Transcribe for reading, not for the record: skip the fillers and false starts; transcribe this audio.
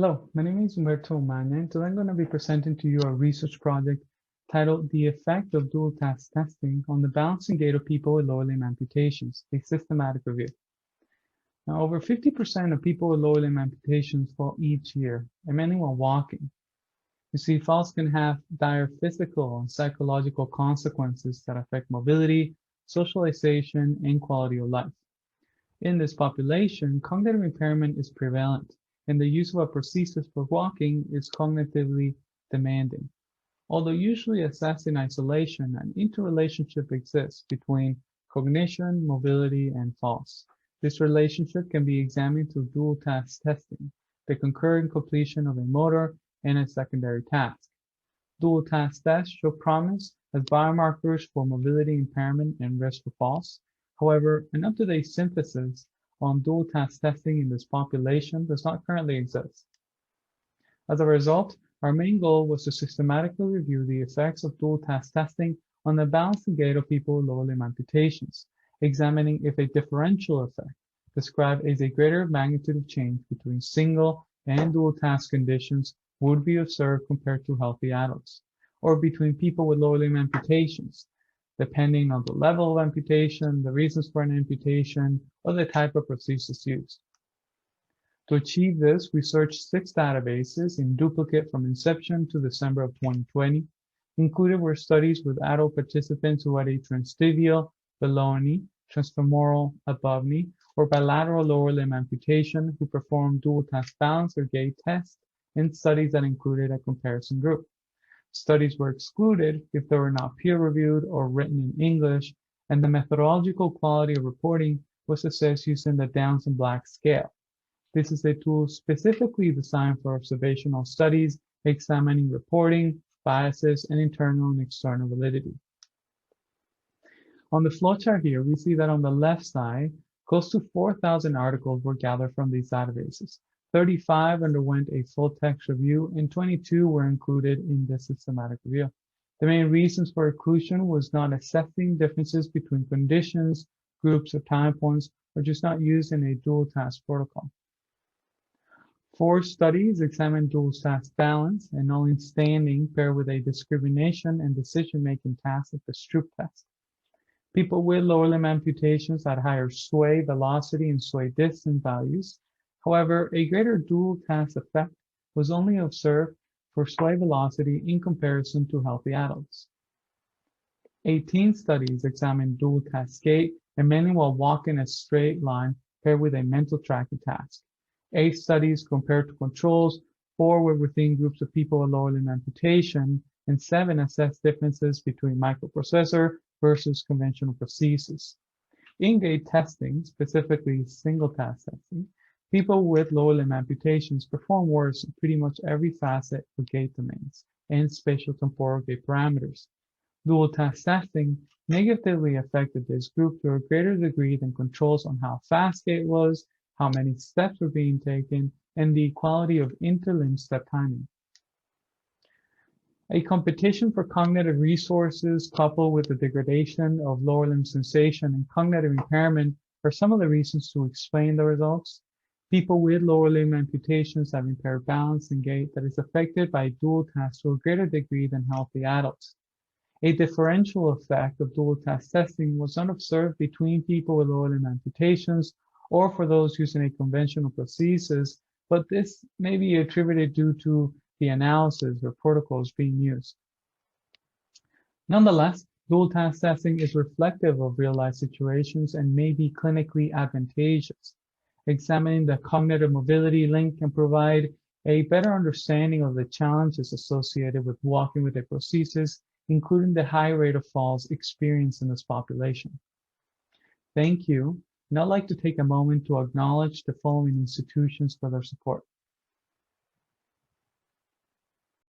Hello, my name is Montero-Odasso, and today I'm going to be presenting to you a research project titled The Effect of Dual Task Testing on the Balance and Gait of People with Lower Limb Amputations, a Systematic Review. Now, over 50% of people with lower limb amputations fall each year, and mainly while walking. You see, falls can have dire physical and psychological consequences that affect mobility, socialization, and quality of life. In this population, cognitive impairment is prevalent, and the use of a prosthesis for walking is cognitively demanding. Although usually assessed in isolation, an interrelationship exists between cognition, mobility, and falls. This relationship can be examined through dual task testing, the concurrent completion of a motor and a secondary task. Dual task tests show promise as biomarkers for mobility impairment and risk for falls. However, an up-to-date synthesis on dual task testing in this population does not currently exist. As a result, our main goal was to systematically review the effects of dual task testing on the balance and gait of people with lower limb amputations, examining if a differential effect, described as a greater magnitude of change between single and dual task conditions, would be observed compared to healthy adults, or between people with lower limb amputations, depending on the level of amputation, the reasons for an amputation, or the type of prosthesis used. To achieve this, we searched 6 databases in duplicate from inception to December of 2020. Included were studies with adult participants who had a transtibial, below knee, transfemoral, above knee, or bilateral lower limb amputation who performed dual task balance or gait tests, and studies that included a comparison group. Studies were excluded if they were not peer-reviewed or written in English, and the methodological quality of reporting was assessed using the Downs and Black scale. This is a tool specifically designed for observational studies, examining reporting, biases, and internal and external validity. On the flowchart here, we see that on the left side, close to 4,000 articles were gathered from these databases. 35 underwent a full text review, and 22 were included in this systematic review. The main reasons for inclusion was not assessing differences between conditions, groups, or time points, or just not used in a dual task protocol. 4 studies examined dual task balance and only standing paired with a discrimination and decision-making task at the Stroop test. People with lower limb amputations had higher sway velocity and sway distance values. However, a greater dual task effect was only observed for sway velocity in comparison to healthy adults. 18 studies examined dual task gait and mainly while walking a straight line paired with a mental tracking task. 8 studies compared to controls, 4 were within groups of people with lower limb amputation, and 7 assessed differences between microprocessor versus conventional prosthesis. In gait testing, specifically single task testing, people with lower limb amputations perform worse in pretty much every facet of gait domains and spatial temporal gait parameters. Dual task testing negatively affected this group to a greater degree than controls on how fast gait was, how many steps were being taken, and the quality of interlimb step timing. A competition for cognitive resources coupled with the degradation of lower limb sensation and cognitive impairment are some of the reasons to explain the results. People with lower limb amputations have impaired balance and gait that is affected by dual tasks to a greater degree than healthy adults. A differential effect of dual task testing was not observed between people with lower limb amputations or for those using a conventional prosthesis, but this may be attributed due to the analysis or protocols being used. Nonetheless, dual task testing is reflective of real-life situations and may be clinically advantageous. Examining the cognitive mobility link can provide a better understanding of the challenges associated with walking with a prosthesis, including the high rate of falls experienced in this population. Thank you. And I'd like to take a moment to acknowledge the following institutions for their support.